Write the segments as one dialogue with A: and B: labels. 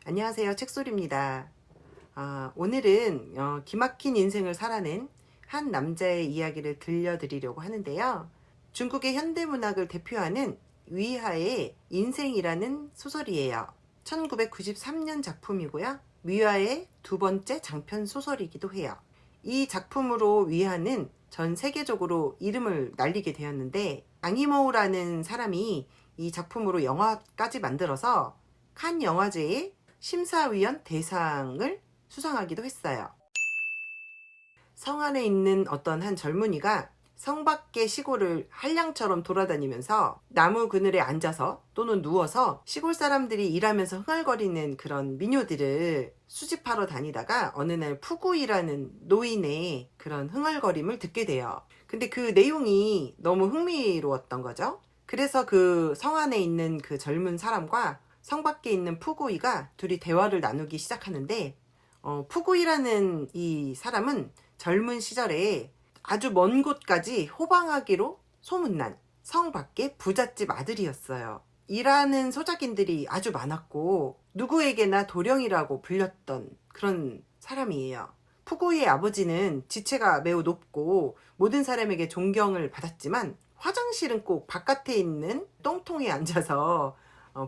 A: 안녕하세요, 책소리입니다. 오늘은 기막힌 인생을 살아낸 한 남자의 이야기를 들려드리려고 하는데요. 중국의 현대문학을 대표하는 위하의 인생이라는 소설이에요. 1993년 작품이고요. 위하의 두 번째 장편 소설이기도 해요. 이 작품으로 위하는 전 세계적으로 이름을 날리게 되었는데, 앙이모우라는 사람이 이 작품으로 영화까지 만들어서 칸 영화제에 심사위원 대상을 수상하기도 했어요. 성 안에 있는 어떤 한 젊은이가 성 밖의 시골을 한량처럼 돌아다니면서 나무 그늘에 앉아서 또는 누워서 시골 사람들이 일하면서 흥얼거리는 그런 민요들을 수집하러 다니다가 어느 날 푸구이라는 노인의 그런 흥얼거림을 듣게 돼요. 근데 그 내용이 너무 흥미로웠던 거죠. 그래서 그 성 안에 있는 그 젊은 사람과 성 밖에 있는 푸구이가 둘이 대화를 나누기 시작하는데, 푸구이라는 이 사람은 젊은 시절에 아주 먼 곳까지 호방하기로 소문난 성 밖의 부잣집 아들이었어요. 일하는 소작인들이 아주 많았고 누구에게나 도령이라고 불렸던 그런 사람이에요. 푸구이의 아버지는 지체가 매우 높고 모든 사람에게 존경을 받았지만 화장실은 꼭 바깥에 있는 똥통에 앉아서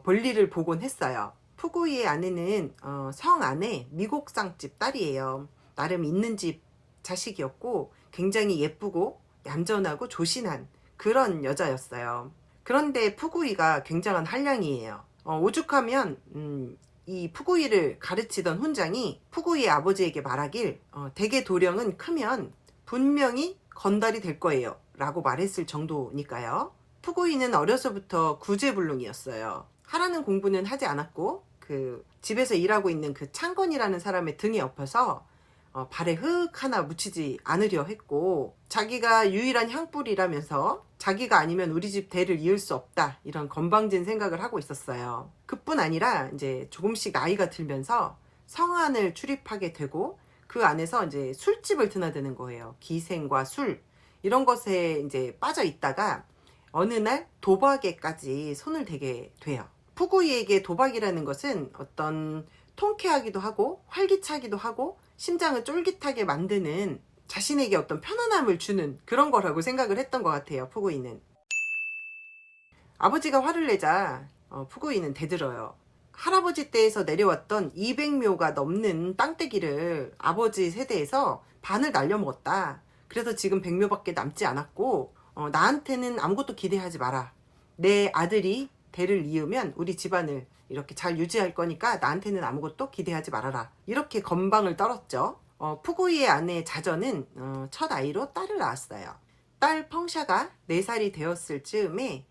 A: 볼일을 보곤 했어요. 푸구이의 아내는 성 안에 미곡상집 딸이에요. 나름 있는 집 자식이었고 굉장히 예쁘고 얌전하고 조신한 그런 여자였어요. 그런데 푸구이가 굉장한 한량이에요. 오죽하면 이 푸구이를 가르치던 훈장이 푸구이의 아버지에게 말하길, 대개 도령은 크면 분명히 건달이 될 거예요 라고 말했을 정도니까요. 푸구이는 어려서부터 구제불능이었어요. 하라는 공부는 하지 않았고 그 집에서 일하고 있는 그 창건이라는 사람의 등에 엎어서 발에 흙 하나 묻히지 않으려 했고, 자기가 유일한 향불이라면서 자기가 아니면 우리 집 대를 이을 수 없다, 이런 건방진 생각을 하고 있었어요. 그뿐 아니라 이제 조금씩 나이가 들면서 성안을 출입하게 되고 그 안에서 이제 술집을 드나드는 거예요. 기생과 술 이런 것에 이제 빠져 있다가 어느 날 도박에까지 손을 대게 돼요. 푸구이에게 도박이라는 것은 어떤 통쾌하기도 하고 활기차기도 하고 심장을 쫄깃하게 만드는, 자신에게 어떤 편안함을 주는 그런 거라고 생각을 했던 것 같아요. 푸구이는. 아버지가 화를 내자 푸구이는 대들어요. 할아버지 때에서 내려왔던 200묘가 넘는 땅떼기를 아버지 세대에서 반을 날려먹었다. 그래서 지금 100묘밖에 남지 않았고 나한테는 아무것도 기대하지 마라. 내 아들이 대를 이으면 우리 집안을 이렇게 잘 유지할 거니까 나한테는 아무것도 기대하지 말아라. 이렇게 건방을 떨었죠. 푸구이의 아내 자전은 첫 아이로 딸을 낳았어요. 딸 펑샤가 4살이 되었을 즈음에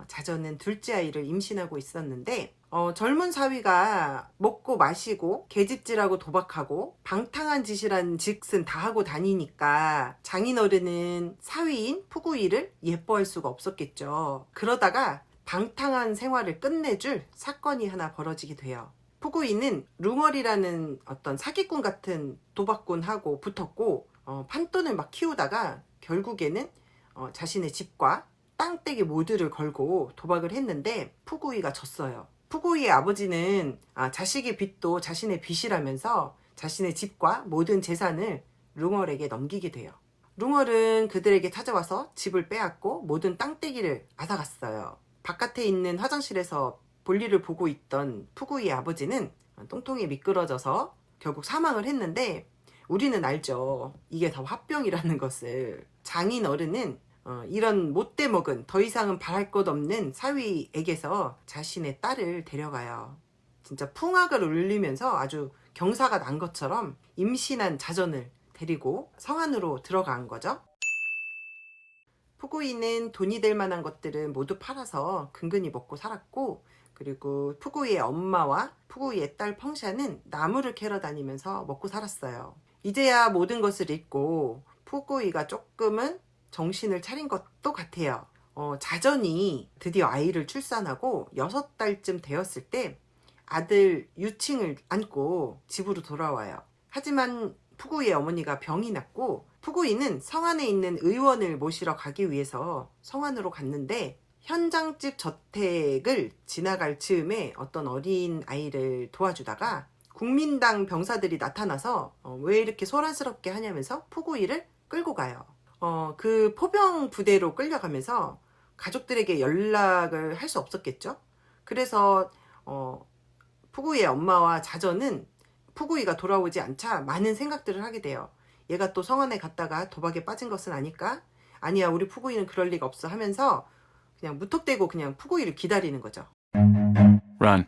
A: 자전은 둘째 아이를 임신하고 있었는데, 젊은 사위가 먹고 마시고 계집질하고 도박하고 방탕한 짓이란 짓은 다 하고 다니니까 장인어른은 사위인 푸구이를 예뻐할 수가 없었겠죠. 그러다가 방탕한 생활을 끝내줄 사건이 하나 벌어지게 돼요. 푸구이는 룽얼이라는 어떤 사기꾼 같은 도박꾼하고 붙었고 판돈을 막 키우다가 결국에는 자신의 집과 땅떼기 모두를 걸고 도박을 했는데 푸구이가 졌어요. 푸구이의 아버지는 자식의 빚도 자신의 빚이라면서 자신의 집과 모든 재산을 룽얼에게 넘기게 돼요. 룽얼은 그들에게 찾아와서 집을 빼앗고 모든 땅떼기를 앗아갔어요. 바깥에 있는 화장실에서 볼일을 보고 있던 푸구이의 아버지는 똥통에 미끄러져서 결국 사망을 했는데, 우리는 알죠. 이게 다 화병이라는 것을. 장인 어른은 이런 못돼 먹은 더 이상은 바랄 것 없는 사위에게서 자신의 딸을 데려가요. 진짜 풍악을 울리면서 아주 경사가 난 것처럼 임신한 자전을 데리고 성안으로 들어간 거죠. 푸구이는 돈이 될 만한 것들은 모두 팔아서 근근히 먹고 살았고, 그리고 푸구이의 엄마와 푸구이의 딸 펑샤는 나무를 캐러 다니면서 먹고 살았어요. 이제야 모든 것을 잊고 푸구이가 조금은 정신을 차린 것도 같아요. 자전이 드디어 아이를 출산하고 6달쯤 되었을 때 아들 유칭을 안고 집으로 돌아와요. 하지만 푸구이의 어머니가 병이 났고 푸구이는 성안에 있는 의원을 모시러 가기 위해서 성안으로 갔는데 현장집 저택을 지나갈 즈음에 어떤 어린 아이를 도와주다가 국민당 병사들이 나타나서 왜 이렇게 소란스럽게 하냐면서 푸구이를 끌고 가요. 그 포병 부대로 끌려가면서 가족들에게 연락을 할 수 없었겠죠. 그래서 푸구이의 엄마와 자전은 푸구이가 돌아오지 않자 많은 생각들을 하게 돼요. 얘가 또 성안에 갔다가 도박에 빠진 것은 아닐까? 아니야, 우리 푸구이는 그럴 리가 없어 하면서 그냥 무턱대고 그냥 푸구이를 기다리는 거죠.
B: Run.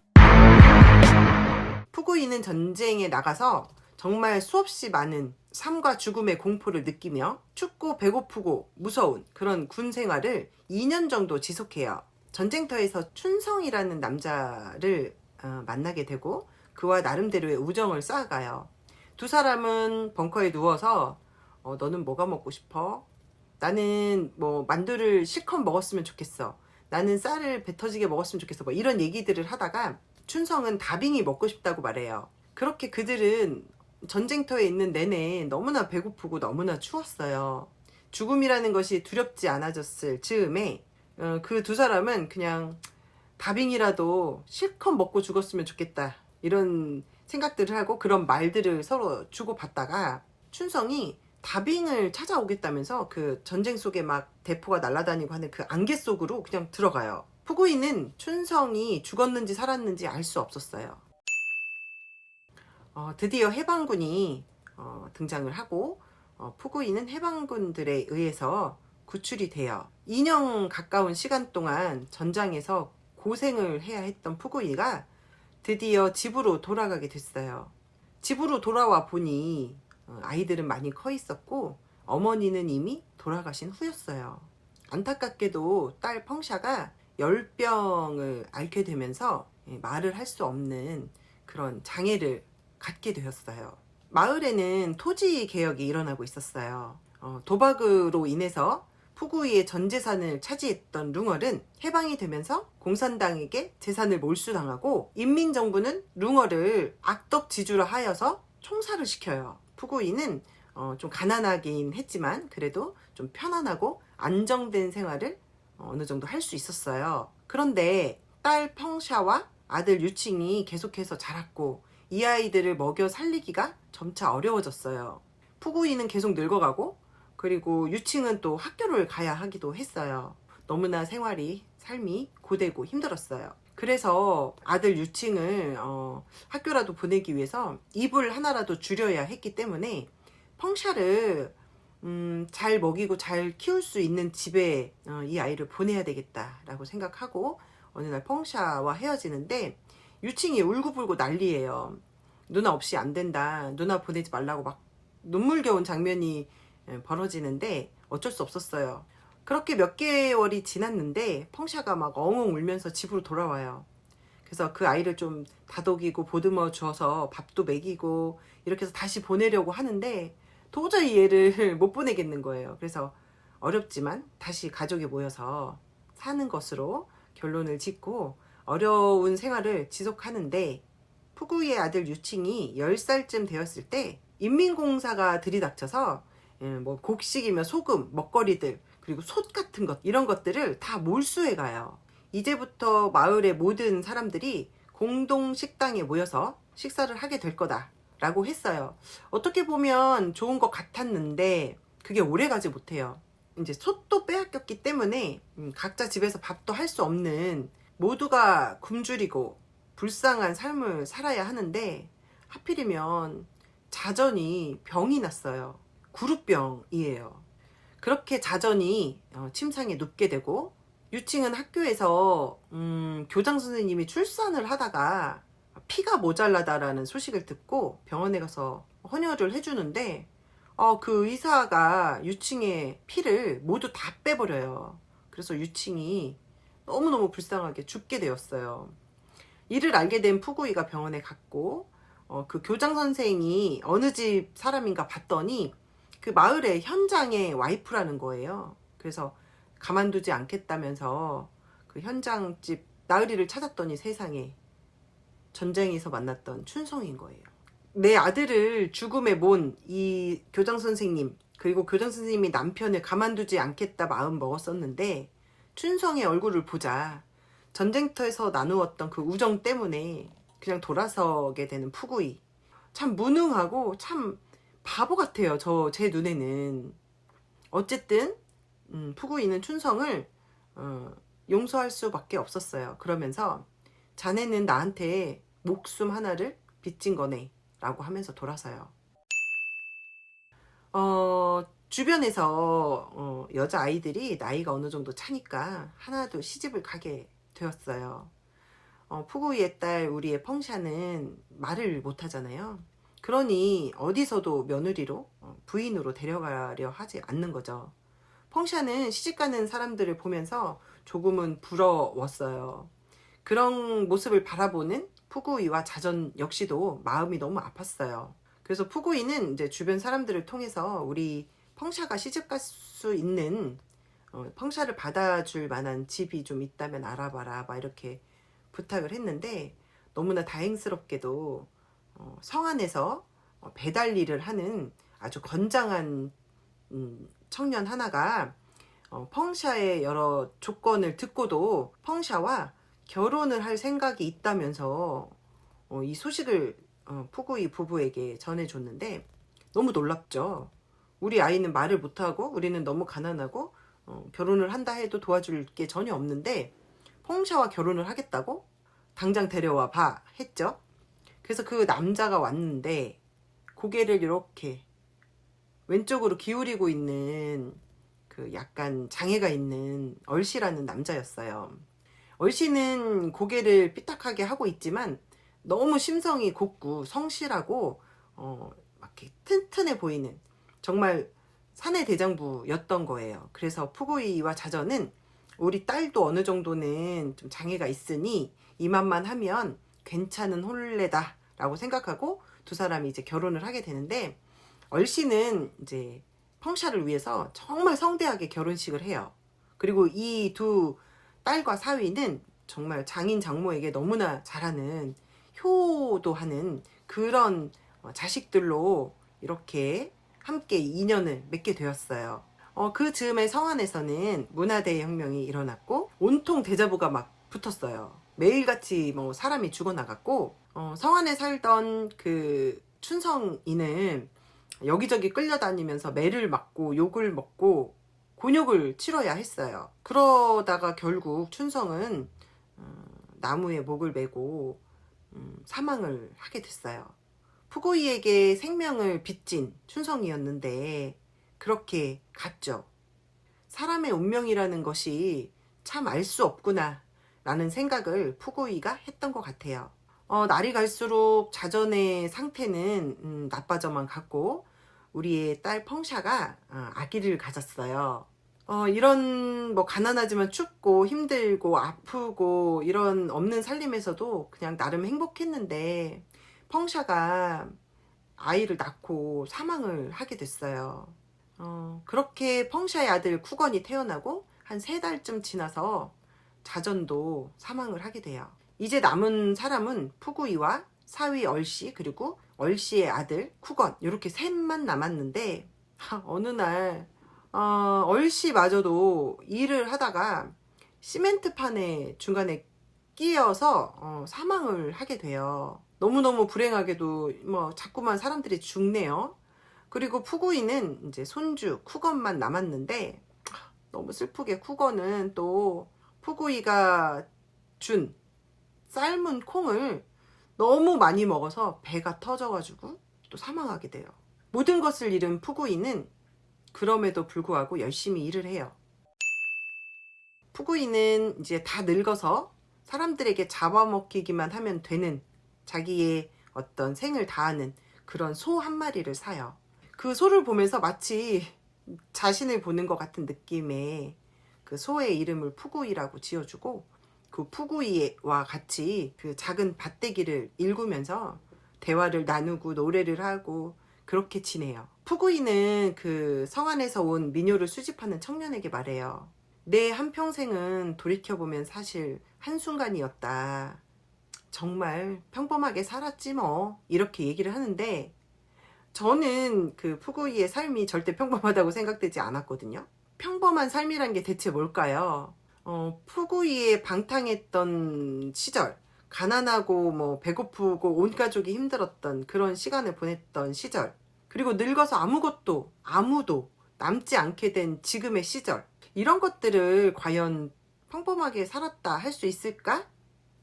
A: 푸구이는 전쟁에 나가서 정말 수없이 많은 삶과 죽음의 공포를 느끼며 춥고 배고프고 무서운 그런 군 생활을 2년 정도 지속해요. 전쟁터에서 춘성이라는 남자를 만나게 되고 그와 나름대로의 우정을 쌓아가요. 두 사람은 벙커에 누워서 너는 뭐가 먹고 싶어? 나는 뭐 만두를 실컷 먹었으면 좋겠어. 나는 쌀을 배 터지게 먹었으면 좋겠어. 뭐 이런 얘기들을 하다가 춘성은 다빙이 먹고 싶다고 말해요. 그렇게 그들은 전쟁터에 있는 내내 너무나 배고프고 너무나 추웠어요. 죽음이라는 것이 두렵지 않아졌을 즈음에 그 두 사람은 그냥 다빙이라도 실컷 먹고 죽었으면 좋겠다, 이런 생각들을 하고 그런 말들을 서로 주고받다가 춘성이 다빙을 찾아오겠다면서 그 전쟁 속에 막 대포가 날아다니고 하는 그 안개 속으로 그냥 들어가요. 푸구이는 춘성이 죽었는지 살았는지 알 수 없었어요. 드디어 해방군이 등장을 하고 푸구이는 해방군들에 의해서 구출이 돼요. 2년 가까운 시간 동안 전장에서 고생을 해야 했던 푸구이가 드디어 집으로 돌아가게 됐어요. 집으로 돌아와 보니 아이들은 많이 커 있었고 어머니는 이미 돌아가신 후였어요. 안타깝게도 딸 펑샤가 열병을 앓게 되면서 말을 할 수 없는 그런 장애를 갖게 되었어요. 마을에는 토지 개혁이 일어나고 있었어요. 도박으로 인해서 푸구이의 전 재산을 차지했던 룽얼은 해방이 되면서 공산당에게 재산을 몰수당하고 인민정부는 룽얼을 악덕지주라 하여서 총살을 시켜요. 푸구이는 좀 가난하긴 했지만 그래도 좀 편안하고 안정된 생활을 어느 정도 할 수 있었어요. 그런데 딸 펑샤와 아들 유칭이 계속해서 자랐고 이 아이들을 먹여 살리기가 점차 어려워졌어요. 푸구이는 계속 늙어가고 그리고 유칭은 또 학교를 가야 하기도 했어요. 너무나 삶이 고되고 힘들었어요. 그래서 아들 유칭을 학교라도 보내기 위해서 이불 하나라도 줄여야 했기 때문에 펑샤를 잘 먹이고 잘 키울 수 있는 집에 이 아이를 보내야 되겠다라고 생각하고 어느 날 펑샤와 헤어지는데 유칭이 울고불고 난리예요. 누나 없이 안 된다, 누나 보내지 말라고 막 눈물겨운 장면이 벌어지는데 어쩔 수 없었어요. 그렇게 몇 개월이 지났는데 펑샤가 막 엉엉 울면서 집으로 돌아와요. 그래서 그 아이를 좀 다독이고 보듬어 주어서 밥도 먹이고 이렇게 해서 다시 보내려고 하는데 도저히 얘를 못 보내겠는 거예요. 그래서 어렵지만 다시 가족이 모여서 사는 것으로 결론을 짓고 어려운 생활을 지속하는데 푸구이의 아들 유칭이 10살쯤 되었을 때 인민공사가 들이닥쳐서 뭐 곡식이며 소금, 먹거리들 그리고 솥 같은 것 이런 것들을 다 몰수해 가요. 이제부터 마을의 모든 사람들이 공동 식당에 모여서 식사를 하게 될 거다 라고 했어요. 어떻게 보면 좋은 것 같았는데 그게 오래가지 못해요. 이제 솥도 빼앗겼기 때문에 각자 집에서 밥도 할 수 없는 모두가 굶주리고 불쌍한 삶을 살아야 하는데 하필이면 자전이 병이 났어요. 구루병이에요. 그렇게 자전이 침상에 눕게 되고 유칭은 학교에서 교장 선생님이 출산을 하다가 피가 모자라다라는 소식을 듣고 병원에 가서 헌혈을 해주는데 그 의사가 유칭의 피를 모두 다 빼버려요. 그래서 유칭이 너무너무 불쌍하게 죽게 되었어요. 이를 알게 된 푸구이가 병원에 갔고 그 교장 선생이 어느 집 사람인가 봤더니 그 마을의 현장의 와이프라는 거예요. 그래서 가만두지 않겠다면서 그 현장집 나으리를 찾았더니 세상에 전쟁에서 만났던 춘성인 거예요. 내 아들을 죽음에 몬 이 교장 선생님, 그리고 교장 선생님이 남편을 가만두지 않겠다 마음 먹었었는데 춘성의 얼굴을 보자 전쟁터에서 나누었던 그 우정 때문에 그냥 돌아서게 되는 푸구이. 참 무능하고 참 바보 같아요. 제 눈에는. 어쨌든 푸구이는 춘성을 용서할 수밖에 없었어요. 그러면서 자네는 나한테 목숨 하나를 빚진 거네 라고 하면서 돌아서요. 주변에서 여자아이들이 나이가 어느 정도 차니까 하나둘 시집을 가게 되었어요. 푸구이의 딸 우리의 펑샤는 말을 못하잖아요. 그러니 어디서도 며느리로 부인으로 데려가려 하지 않는 거죠. 펑샤는 시집가는 사람들을 보면서 조금은 부러웠어요. 그런 모습을 바라보는 푸구이와 자전 역시도 마음이 너무 아팠어요. 그래서 푸구이는 이제 주변 사람들을 통해서 우리 펑샤가 시집갈 수 있는 펑샤를 받아줄 만한 집이 좀 있다면 알아봐라 막 이렇게 부탁을 했는데 너무나 다행스럽게도 성안에서 배달 일을 하는 아주 건장한 청년 하나가 펑샤의 여러 조건을 듣고도 펑샤와 결혼을 할 생각이 있다면서 이 소식을 푸구이 부부에게 전해줬는데 너무 놀랍죠. 우리 아이는 말을 못하고 우리는 너무 가난하고 결혼을 한다 해도 도와줄 게 전혀 없는데 펑샤와 결혼을 하겠다고? 당장 데려와 봐 했죠. 그래서 그 남자가 왔는데 고개를 이렇게 왼쪽으로 기울이고 있는 그 약간 장애가 있는 얼씨라는 남자였어요. 얼씨는 고개를 삐딱하게 하고 있지만 너무 심성이 곱고 성실하고 막 이렇게 튼튼해 보이는 정말 사내 대장부였던 거예요. 그래서 푸구이와 자전은 우리 딸도 어느 정도는 좀 장애가 있으니 이만만 하면 괜찮은 혼례다 라고 생각하고 두 사람이 이제 결혼을 하게 되는데 얼씨는 이제 펑샤를 위해서 정말 성대하게 결혼식을 해요. 그리고 이 두 딸과 사위는 정말 장인 장모에게 너무나 잘하는 효도하는 그런 자식들로 이렇게 함께 인연을 맺게 되었어요. 그 즈음에 성안에서는 문화대혁명이 일어났고 온통 대자보가 막 붙었어요. 매일같이 뭐 사람이 죽어나갔고 성안에 살던 그 춘성이는 여기저기 끌려다니면서 매를 맞고 욕을 먹고 곤욕을 치러야 했어요. 그러다가 결국 춘성은 나무에 목을 메고 사망을 하게 됐어요. 푸구이에게 생명을 빚진 춘성이었는데 그렇게 갔죠. 사람의 운명이라는 것이 참 알 수 없구나 라는 생각을 푸구이가 했던 것 같아요. 날이 갈수록 자전의 상태는 나빠져만 갔고 우리의 딸 펑샤가 아기를 가졌어요. 이런 뭐 가난하지만 춥고 힘들고 아프고 이런 없는 살림에서도 그냥 나름 행복했는데 펑샤가 아이를 낳고 사망을 하게 됐어요. 그렇게 펑샤의 아들 쿠건이 태어나고 한 3달쯤 지나서 자전도 사망을 하게 돼요. 이제 남은 사람은 푸구이와 사위 얼씨 그리고 얼씨의 아들 쿠건 이렇게 셋만 남았는데 어느 날 얼씨마저도 일을 하다가 시멘트판에 중간에 끼어서 사망을 하게 돼요. 너무너무 불행하게도 뭐 자꾸만 사람들이 죽네요. 그리고 푸구이는 이제 손주 쿠건만 남았는데 너무 슬프게 쿠건은 또 푸구이가 준 삶은 콩을 너무 많이 먹어서 배가 터져가지고 또 사망하게 돼요. 모든 것을 잃은 푸구이는 그럼에도 불구하고 열심히 일을 해요. 푸구이는 이제 다 늙어서 사람들에게 잡아먹히기만 하면 되는 자기의 어떤 생을 다하는 그런 소 한 마리를 사요. 그 소를 보면서 마치 자신을 보는 것 같은 느낌의 그 소의 이름을 푸구이라고 지어주고 그 푸구이와 같이 그 작은 밭대기를 일구면서 대화를 나누고 노래를 하고 그렇게 지내요. 푸구이는 그 성안에서 온 미녀를 수집하는 청년에게 말해요. 내 한평생은 돌이켜보면 사실 한순간이었다. 정말 평범하게 살았지 뭐. 이렇게 얘기를 하는데 저는 그 푸구이의 삶이 절대 평범하다고 생각되지 않았거든요. 평범한 삶이란 게 대체 뭘까요? 푸구이의 방탕했던 시절, 가난하고 뭐 배고프고 온 가족이 힘들었던 그런 시간을 보냈던 시절, 그리고 늙어서 아무도 남지 않게 된 지금의 시절, 이런 것들을 과연 평범하게 살았다 할 수 있을까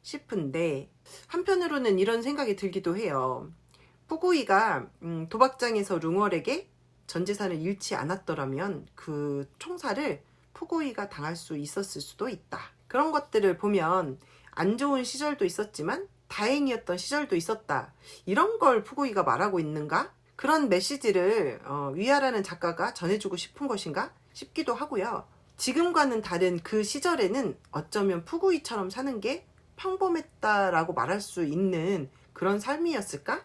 A: 싶은데, 한편으로는 이런 생각이 들기도 해요. 푸구이가 도박장에서 룽월에게 전 재산을 잃지 않았더라면 그 총살을 푸구이가 당할 수 있었을 수도 있다. 그런 것들을 보면 안 좋은 시절도 있었지만 다행이었던 시절도 있었다. 이런 걸 푸구이가 말하고 있는가? 그런 메시지를 위아라는 작가가 전해주고 싶은 것인가 싶기도 하고요. 지금과는 다른 그 시절에는 어쩌면 푸구이처럼 사는 게 평범했다라고 말할 수 있는 그런 삶이었을까?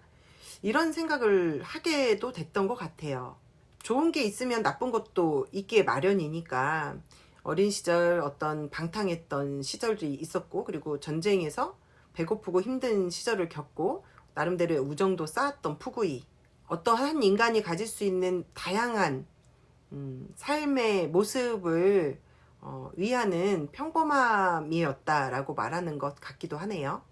A: 이런 생각을 하게도 됐던 것 같아요. 좋은 게 있으면 나쁜 것도 있기에 마련이니까 어린 시절 어떤 방탕했던 시절도 있었고, 그리고 전쟁에서 배고프고 힘든 시절을 겪고 나름대로의 우정도 쌓았던 푸구이, 어떠한 인간이 가질 수 있는 다양한 삶의 모습을 위하는 평범함이었다라고 말하는 것 같기도 하네요.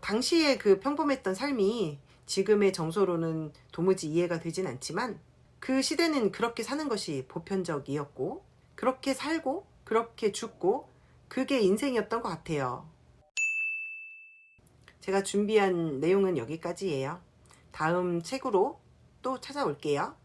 A: 당시에 그 평범했던 삶이 지금의 정서로는 도무지 이해가 되진 않지만, 그 시대는 그렇게 사는 것이 보편적이었고, 그렇게 살고 그렇게 죽고, 그게 인생이었던 것 같아요. 제가 준비한 내용은 여기까지예요. 다음 책으로 또 찾아올게요.